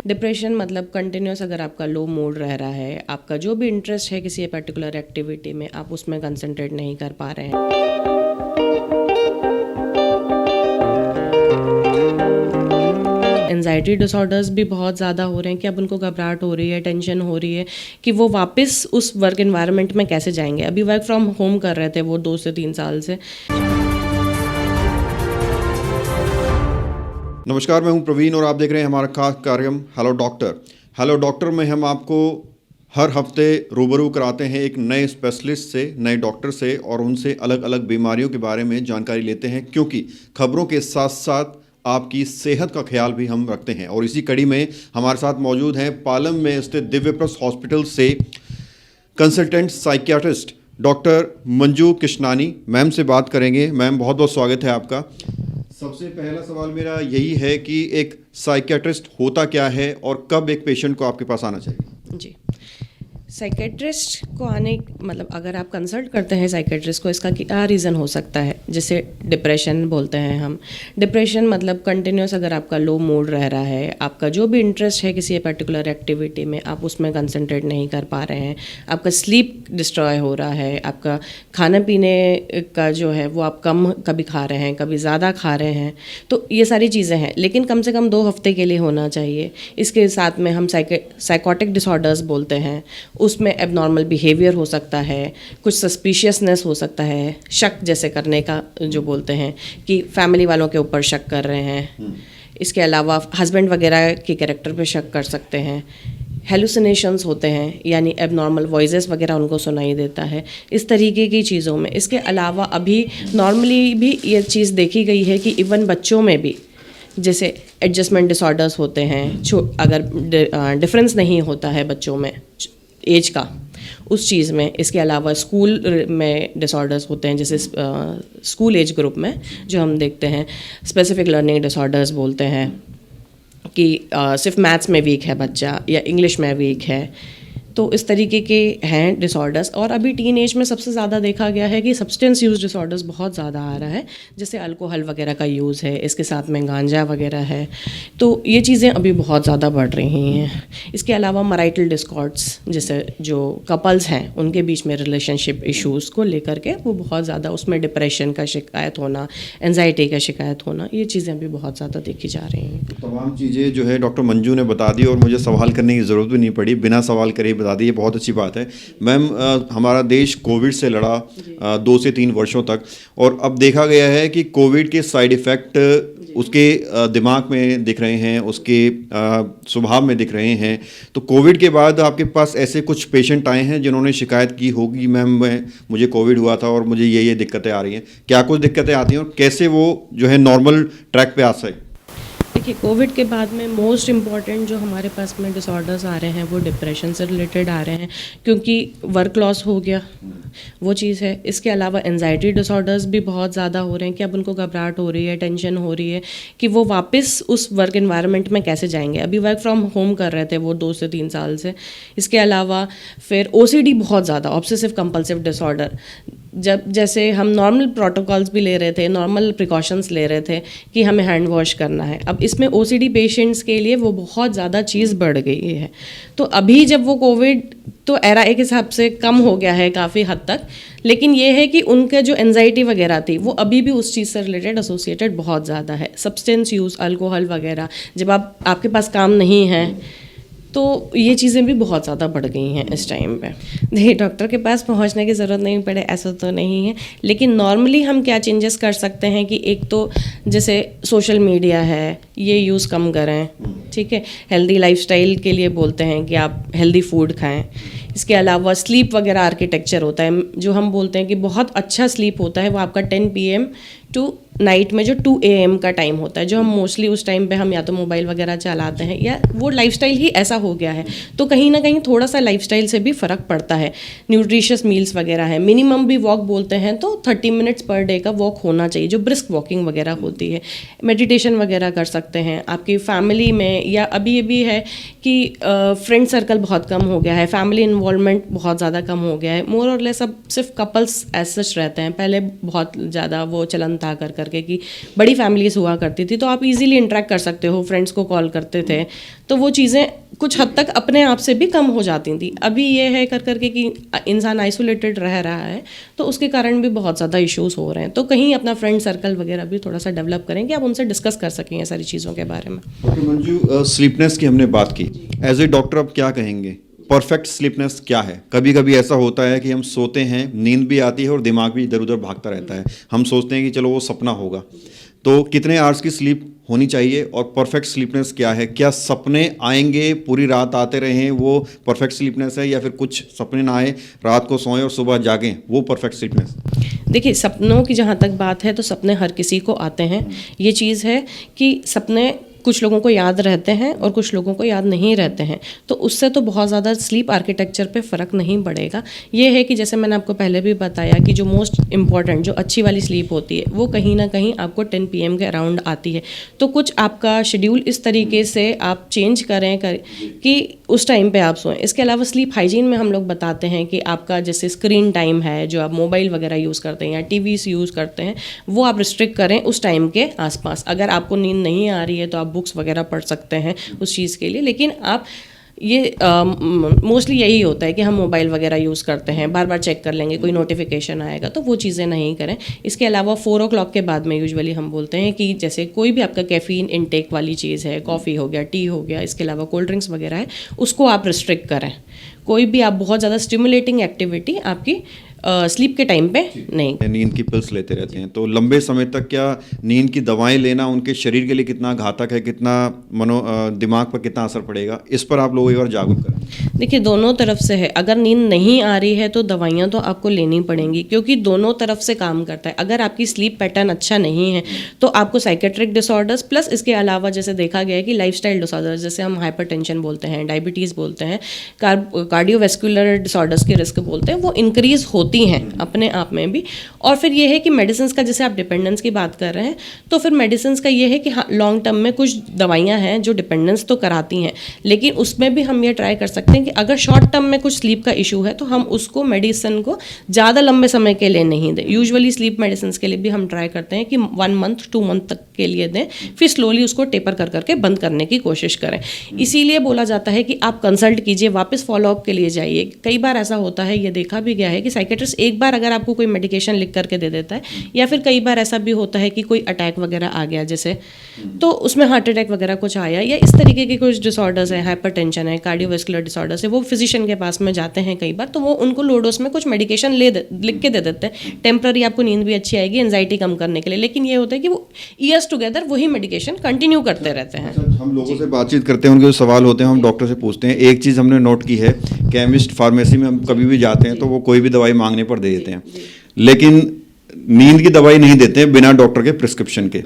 Depression मतलब continuous अगर आपका लो मूड रह रहा है, आपका जो भी इंटरेस्ट है किसी पर्टिकुलर एक्टिविटी में, आप उसमें कंसंट्रेट नहीं कर पा रहे हैं। एंजाइटी डिसऑर्डर्स भी बहुत ज़्यादा हो रहे हैं कि अब उनको घबराहट हो रही है, टेंशन हो रही है कि वो वापस उस वर्क एनवायरनमेंट में कैसे जाएंगे। अभी वर्क फ्रॉम होम कर रहे थे वो 2 से 3 साल से। नमस्कार, मैं हूं प्रवीण और आप देख रहे हैं हमारा खास कार्यक्रम हेलो डॉक्टर। हेलो डॉक्टर में हम आपको हर हफ्ते रूबरू कराते हैं एक नए स्पेशलिस्ट से, नए डॉक्टर से, और उनसे अलग अलग बीमारियों के बारे में जानकारी लेते हैं, क्योंकि खबरों के साथ साथ आपकी सेहत का ख्याल भी हम रखते हैं। और इसी कड़ी में हमारे साथ मौजूद हैं पालम में स्थित दिव्यप्रस हॉस्पिटल से consultant psychiatrist doctor Manju Krishnani. Ma'am से बात करेंगे। मैम, बहुत बहुत स्वागत है आपका। सबसे पहला सवाल मेरा यही है कि एक साइकियाट्रिस्ट होता क्या है और कब एक पेशेंट को आपके पास आना चाहिए? जी, साइकेट्रिस्ट को आने मतलब अगर आप कंसल्ट करते हैं साइकेट्रिस्ट को, इसका क्या रीज़न हो सकता है? जैसे डिप्रेशन बोलते हैं हम। डिप्रेशन मतलब कंटिन्यूस अगर आपका लो मूड रह रहा है, आपका जो भी इंटरेस्ट है किसी पर्टिकुलर एक्टिविटी में, आप उसमें कंसंट्रेट नहीं कर पा रहे हैं, आपका स्लीप डिस्ट्रॉय हो रहा है, आपका खाने पीने का जो है वो आप कम कभी खा रहे हैं, कभी ज़्यादा खा रहे हैं, तो ये सारी चीज़ें हैं। लेकिन कम से कम 2 हफ्ते के लिए होना चाहिए। इसके साथ में हम साइकोटिक डिसऑर्डर्स बोलते हैं, उसमें एबनॉर्मल बिहेवियर हो सकता है, कुछ सस्पिशियसनेस हो सकता है, शक जैसे करने का जो बोलते हैं कि फैमिली वालों के ऊपर शक कर रहे हैं। इसके अलावा हस्बैंड वगैरह के कैरेक्टर पे शक कर सकते हैं। हेलुसिनेशंस होते हैं, यानी एबनॉर्मल वॉइसेस वगैरह उनको सुनाई देता है, इस तरीके की चीज़ों में। इसके अलावा अभी नॉर्मली भी ये चीज़ देखी गई है कि इवन बच्चों में भी जैसे एडजस्टमेंट डिसऑर्डर्स होते हैं, अगर डिफरेंस नहीं होता है बच्चों में एज का, उस चीज़ में। इसके अलावा स्कूल में डिसऑर्डर्स होते हैं, जैसे स्कूल एज ग्रुप में जो हम देखते हैं स्पेसिफिक लर्निंग डिसऑर्डर्स बोलते हैं कि सिर्फ मैथ्स में वीक है बच्चा या इंग्लिश में वीक है। तो इस तरीके के हैं डिसऑर्डर्स। और अभी टीन एज में सबसे ज़्यादा देखा गया है कि सब्सटेंस यूज़ डिसऑर्डर्स बहुत ज़्यादा आ रहा है, जैसे अल्कोहल वगैरह का यूज़ है, इसके साथ में गांजा वगैरह है। तो ये चीज़ें अभी बहुत ज़्यादा बढ़ रही हैं। इसके अलावा मैरिटल डिस्कॉर्ड्स, जैसे जो कपल्स हैं उनके बीच में रिलेशनशिप इश्यूज़ को लेकर के वो बहुत ज़्यादा, उसमें डिप्रेशन का शिकायत होना, एंजाइटी का शिकायत होना, ये चीज़ें अभी बहुत ज़्यादा देखी जा रही हैं। तमाम चीज़ें जो है डॉक्टर मंजू ने बता दी और मुझे सवाल करने की ज़रूरत भी नहीं पड़ी, बिना सवाल करे बता दी। ये बहुत अच्छी बात है। मैम, हमारा देश कोविड से लड़ा 2 से 3 वर्षों तक, और अब देखा गया है कि कोविड के साइड इफ़ेक्ट उसके दिमाग में दिख रहे हैं, उसके स्वभाव में दिख रहे हैं। तो कोविड के बाद आपके पास ऐसे कुछ पेशेंट आए हैं जिन्होंने शिकायत की होगी, मैम मुझे कोविड हुआ था और मुझे ये दिक्कतें आ रही हैं। क्या कुछ दिक्कतें आती हैं और कैसे वो जो है नॉर्मल ट्रैक पे आ सके? देखिए, कोविड के बाद में मोस्ट इम्पॉर्टेंट जो हमारे पास में डिसऑर्डर्स आ रहे हैं वो डिप्रेशन से रिलेटेड आ रहे हैं, क्योंकि वर्क लॉस हो गया, वो चीज़ है। इसके अलावा एंजाइटी डिसऑर्डर्स भी बहुत ज़्यादा हो रहे हैं कि अब उनको घबराहट हो रही है, टेंशन हो रही है कि वो वापस उस वर्क एनवायरनमेंट में कैसे जाएंगे। अभी वर्क फ्रॉम होम कर रहे थे वो 2 से 3 साल से। इसके अलावा फिर OCD बहुत ज़्यादा, ऑब्सेसिव कंपल्सिव डिसऑर्डर, जब जैसे हम नॉर्मल प्रोटोकॉल्स भी ले रहे थे, नॉर्मल प्रिकॉशंस ले रहे थे कि हमें हैंड वॉश करना है, अब इसमें OCD पेशेंट्स के लिए वो बहुत ज़्यादा चीज़ बढ़ गई है। तो अभी जब वो कोविड तो एरा एक हिसाब से कम हो गया है काफ़ी हद तक, लेकिन ये है कि उनका जो एंजाइटी वगैरह थी वो अभी भी उस चीज़ से रिलेटेड एसोसिएटेड बहुत ज़्यादा है। सब्सटेंस यूज़, अल्कोहल वगैरह, जब आपके पास काम नहीं है तो ये चीज़ें भी बहुत ज़्यादा बढ़ गई हैं इस टाइम पे। देखिए, डॉक्टर के पास पहुंचने की ज़रूरत नहीं पड़े ऐसा तो नहीं है, लेकिन नॉर्मली हम क्या चेंजेस कर सकते हैं कि एक तो जैसे सोशल मीडिया है, ये यूज़ कम करें, ठीक है। हेल्दी लाइफस्टाइल के लिए बोलते हैं कि आप हेल्दी फूड खाएं। इसके अलावा स्लीप वगैरह आर्किटेक्चर होता है, जो हम बोलते हैं कि बहुत अच्छा स्लीप होता है वो आपका 10 PM टू नाइट में जो 2 AM का टाइम होता है, जो हम मोस्टली उस टाइम पे हम या तो मोबाइल वगैरह चलाते हैं या वो लाइफस्टाइल ही ऐसा हो गया है। तो कहीं ना कहीं थोड़ा सा लाइफस्टाइल से भी फ़र्क पड़ता है। न्यूट्रिशियस मील्स वगैरह है, मिनिमम भी वॉक बोलते हैं तो 30 मिनट्स पर डे का वॉक होना चाहिए, जो ब्रिस्क वॉकिंग वगैरह होती है। मेडिटेशन वगैरह कर सकते हैं। आपकी फैमिली में या अभी ये भी है कि फ्रेंड सर्कल बहुत कम हो गया है, फैमिली इन्वॉल्व इन्वॉल्वमेंट बहुत ज़्यादा कम हो गया है। मोर और लेस अब सिर्फ कपल्स एज सच रहते हैं। पहले बहुत ज़्यादा वो चलन था करके कि बड़ी फैमिलीज हुआ करती थी, तो आप इजीली इंटरेक्ट कर सकते हो, फ्रेंड्स को कॉल करते थे, तो वो चीज़ें कुछ हद तक अपने आप से भी कम हो जाती थी। अभी ये है करके कि इंसान आइसोलेटेड रह रहा है, तो उसके कारण भी बहुत ज़्यादा इश्यूज हो रहे हैं। तो कहीं अपना फ्रेंड सर्कल वगैरह भी थोड़ा सा डेवलप करें कि आप उनसे डिस्कस कर सकें ये सारी चीज़ों के बारे में। डॉक्टर मंजू, स्लीपनेस की हमने बात की, एज ए डॉक्टर आप क्या कहेंगे, परफेक्ट स्लीपनेस क्या है? कभी कभी ऐसा होता है कि हम सोते हैं, नींद भी आती है और दिमाग भी इधर उधर भागता रहता है, हम सोचते हैं कि चलो वो सपना होगा। तो कितने आवर्स की स्लीप होनी चाहिए और परफेक्ट स्लीपनेस क्या है? क्या सपने आएंगे, पूरी रात आते रहें, वो परफेक्ट स्लीपनेस है, या फिर कुछ सपने ना आए, रात को सोएं और सुबह जागें, वो परफेक्ट स्लीपनेस? देखिए, सपनों की जहाँ तक बात है तो सपने हर किसी को आते हैं। ये चीज़ है कि सपने कुछ लोगों को याद रहते हैं और कुछ लोगों को याद नहीं रहते हैं, तो उससे तो बहुत ज़्यादा स्लीप आर्किटेक्चर पे फ़र्क नहीं पड़ेगा। ये है कि जैसे मैंने आपको पहले भी बताया कि जो मोस्ट इम्पॉर्टेंट, जो अच्छी वाली स्लीप होती है, वो कहीं ना कहीं आपको 10 PM के अराउंड आती है। तो कुछ आपका शेड्यूल इस तरीके से आप चेंज करें कि उस टाइम पे आप सोएं। इसके अलावा स्लीप हाइजीन में हम लोग बताते हैं कि आपका जैसे स्क्रीन टाइम है, जो आप मोबाइल वगैरह यूज़ करते हैं या टीवीज़ यूज़ करते हैं, वो आप रिस्ट्रिक्ट करें उस टाइम के आसपास। अगर आपको नींद नहीं आ रही है तो आप बुक्स वगैरह पढ़ सकते हैं उस चीज़ के लिए, लेकिन आप ये मोस्टली यही होता है कि हम मोबाइल वगैरह यूज़ करते हैं, बार बार चेक कर लेंगे, कोई नोटिफिकेशन आएगा, तो वो चीज़ें नहीं करें। इसके अलावा 4 o'clock के बाद में यूजुअली हम बोलते हैं कि जैसे कोई भी आपका कैफ़ीन इनटेक वाली चीज़ है, कॉफ़ी हो गया, टी हो गया, इसके अलावा कोल्ड ड्रिंक्स वगैरह है, उसको आप रिस्ट्रिक्ट करें। कोई भी आप बहुत ज़्यादा स्टिमुलेटिंग एक्टिविटी आपकी स्लीप के टाइम पे नहीं। नींद की पिल्स लेते रहते हैं, तो लंबे समय तक क्या नींद की दवाएं लेना उनके शरीर के लिए कितना घातक है, कितना दिमाग पर कितना असर पड़ेगा, इस पर आप लोग एक बार जागरूक करें। देखिए, दोनों तरफ से है। अगर नींद नहीं आ रही है तो दवाइयाँ तो आपको लेनी पड़ेंगी, क्योंकि दोनों तरफ से काम करता है। अगर आपकी स्लीप पैटर्न अच्छा नहीं है तो आपको साइकेट्रिक डिसऑर्डर्स प्लस इसके अलावा जैसे देखा गया है कि लाइफस्टाइल डिसऑर्डर्स, जैसे हम हाइपरटेंशन बोलते हैं, डायबिटीज़ बोलते हैं, कार्डियोवैस्कुलर डिसऑर्डर्स के रिस्क बोलते हैं, वो इंक्रीज होती हैं अपने आप में भी। और फिर ये है कि मेडिसिन का, जैसे आप डिपेंडेंस की बात कर रहे हैं, तो फिर मेडिसिन का ये है कि हाँ, लॉन्ग टर्म में कुछ दवाइयाँ हैं जो डिपेंडेंस तो कराती हैं, लेकिन उसमें भी हम ये ट्राई कर सकते हैं कि अगर शॉर्ट टर्म में कुछ स्लीप का इशू है तो हम उसको मेडिसिन को ज़्यादा लंबे समय के लिए नहीं दें। यूजुअली स्लीप मेडिसिन के लिए भी हम ट्राई करते हैं कि 1 month 2 month तक के लिए दें, फिर स्लोली उसको टेपर करके बंद करने की कोशिश करें। इसीलिए बोला जाता है कि आप कंसल्ट कीजिए, वापस फॉलोअप के लिए जाइए। कई बार ऐसा होता है, ये देखा भी गया है कि साइकेट्रिस्ट एक बार अगर आपको कोई मेडिकेशन लिख करके दे देता है, या फिर कई बार ऐसा भी होता है कि कोई अटैक वगैरह आ गया, जैसे तो उसमें हार्ट अटैक वगैरह कुछ आया, या इस तरीके के कुछ डिसऑर्डर्स है, हाइपरटेंशन है, कार्डियोवैस्कुलर डिसऑर्डर्स है, वो फिजिशियन के पास में जाते हैं कई बार, तो वो उनको लो डोज में कुछ मेडिकेशन लिख के दे देते हैं। टेम्पररी आपको नींद भी अच्छी आएगी एंजाइटी कम करने के लिए, लेकिन ये होता है कि वो ईयर्स टुगेदर वही मेडिकेशन कंटिन्यू करते रहते हैं। हम लोगों से बातचीत करते हैं, उनके जो सवाल होते हैं हम डॉक्टर से पूछते हैं। एक चीज़ हमने नोट की है, केमिस्ट फार्मेसी में हम कभी भी जाते हैं तो वो कोई भी दवाई मांगने पर दे देते हैं, लेकिन नींद की दवाई नहीं देते हैं बिना डॉक्टर के प्रिस्क्रिप्शन के।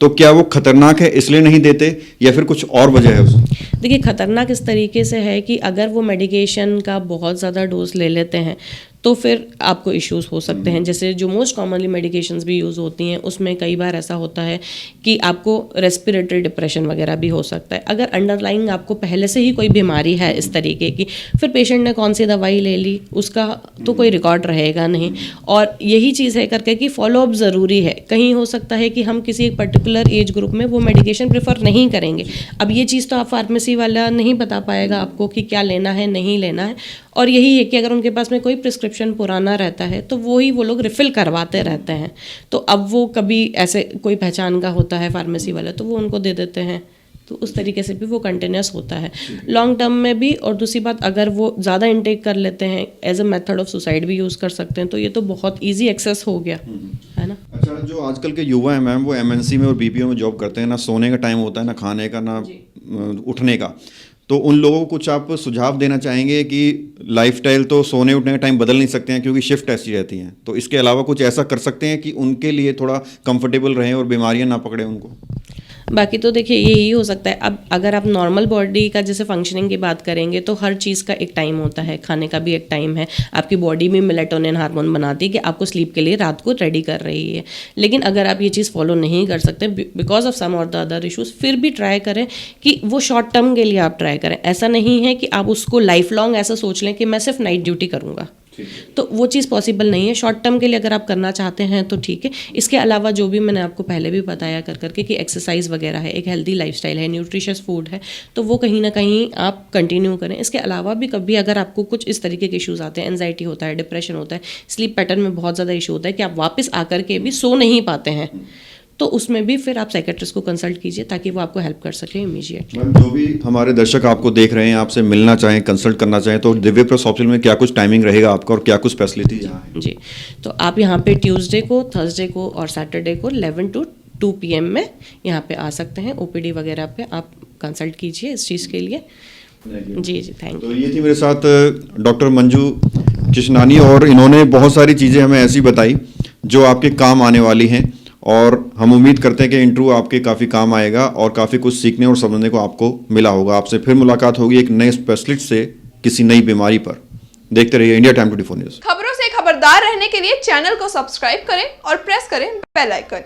तो क्या वो खतरनाक है इसलिए नहीं देते, या फिर कुछ और वजह है उसकी? देखिए, खतरनाक इस तरीके से है कि अगर वो मेडिकेशन का बहुत ज़्यादा डोज ले लेते हैं तो फिर आपको इश्यूज हो सकते हैं। जैसे जो मोस्ट कॉमनली मेडिकेशंस भी यूज़ होती हैं, उसमें कई बार ऐसा होता है कि आपको रेस्पिरेटरी डिप्रेशन वगैरह भी हो सकता है। अगर अंडरलाइंग आपको पहले से ही कोई बीमारी है इस तरीके की, फिर पेशेंट ने कौन सी दवाई ले ली उसका तो कोई रिकॉर्ड रहेगा नहीं। और यही चीज़ है करके कि फॉलोअप ज़रूरी है। कहीं हो सकता है कि हम किसी एक पर्टिकुलर एज ग्रुप में वो मेडिकेशन प्रेफर नहीं करेंगे। अब ये चीज़ तो आप फार्मेसी वाला नहीं बता पाएगा आपको कि क्या लेना है नहीं लेना है। और यही है कि अगर उनके पास में कोई प्रिस्क्रिप्शन पुराना रहता है तो वो लोग रिफ़िल करवाते रहते हैं। तो अब वो कभी ऐसे कोई पहचान का होता है फार्मेसी वाला तो वो उनको दे देते हैं, तो उस तरीके से भी वो कंटिन्यूस होता है लॉन्ग टर्म में भी। और दूसरी बात, अगर वो ज़्यादा इंटेक कर लेते हैं, as a method of suicide भी यूज़ कर सकते हैं, तो ये तो बहुत ईजी एक्सेस हो गया है ना। अच्छा, जो आजकल के युवा हैं मैम, वो MNC में और BPO में जॉब करते हैं, ना सोने का टाइम होता है, ना खाने का, ना उठने का। तो उन लोगों को कुछ आप सुझाव देना चाहेंगे कि लाइफस्टाइल तो सोने उठने का टाइम बदल नहीं सकते हैं क्योंकि शिफ्ट ऐसी रहती हैं, तो इसके अलावा कुछ ऐसा कर सकते हैं कि उनके लिए थोड़ा कंफर्टेबल रहें और बीमारियां ना पकड़े उनको? बाकी तो देखिए यही हो सकता है। अब अगर आप नॉर्मल बॉडी का जैसे फंक्शनिंग की बात करेंगे तो हर चीज़ का एक टाइम होता है, खाने का भी एक टाइम है, आपकी बॉडी भी मेलेटोनिन हार्मोन बनाती है कि आपको स्लीप के लिए रात को रेडी कर रही है। लेकिन अगर आप ये चीज़ फॉलो नहीं कर सकते बिकॉज ऑफ सम और द अदर इश्यूज, फिर भी ट्राई करें कि वो शॉर्ट टर्म के लिए आप ट्राई करें। ऐसा नहीं है कि आप उसको लाइफ लॉन्ग ऐसा सोच लें कि मैं सिर्फ नाइट ड्यूटी करूँगा, तो वो चीज़ पॉसिबल नहीं है। शॉर्ट टर्म के लिए अगर आप करना चाहते हैं तो ठीक है। इसके अलावा जो भी मैंने आपको पहले भी बताया कर करके कि एक्सरसाइज वगैरह है, एक हेल्दी लाइफस्टाइल है, न्यूट्रिशियस फूड है, तो वो कहीं ना कहीं आप कंटिन्यू करें। इसके अलावा भी कभी अगर आपको कुछ इस तरीके के इश्यूज आते हैं, एंजाइटी होता है, डिप्रेशन होता है, स्लीप पैटर्न में बहुत ज़्यादा इशू होता है कि आप वापस आकर के भी सो नहीं पाते हैं, तो उसमें भी फिर आप साइकेट्रिस्ट को कंसल्ट कीजिए ताकि वो आपको हेल्प कर सके इमीडिएटली। मैम, जो भी हमारे दर्शक आपको देख रहे हैं, आपसे मिलना चाहें, कंसल्ट करना चाहें, तो दिव्य प्लस हॉस्पिटल में क्या कुछ टाइमिंग रहेगा आपका और क्या कुछ फैसिलिटी यहाँ है? जी, तो आप यहाँ पे ट्यूसडे को, थर्सडे को और सैटरडे को 11 to 2 PM में यहाँ पे आ सकते हैं। ओपीडी वगैरह पे आप कंसल्ट कीजिए इस चीज़ के लिए। जी जी, थैंक यू। तो ये थी मेरे साथ डॉक्टर मंजू किशनानी, और इन्होंने बहुत सारी चीज़ें हमें ऐसी बताई जो आपके काम आने वाली हैं, और हम उम्मीद करते हैं कि इंटरव्यू आपके काफ़ी काम आएगा और काफ़ी कुछ सीखने और समझने को आपको मिला होगा। आपसे फिर मुलाकात होगी एक नए स्पेशलिस्ट से किसी नई बीमारी पर। देखते रहिए इंडिया टाइम 24 न्यूज़। खबरों से खबरदार रहने के लिए चैनल को सब्सक्राइब करें और प्रेस करें बेल आइकन।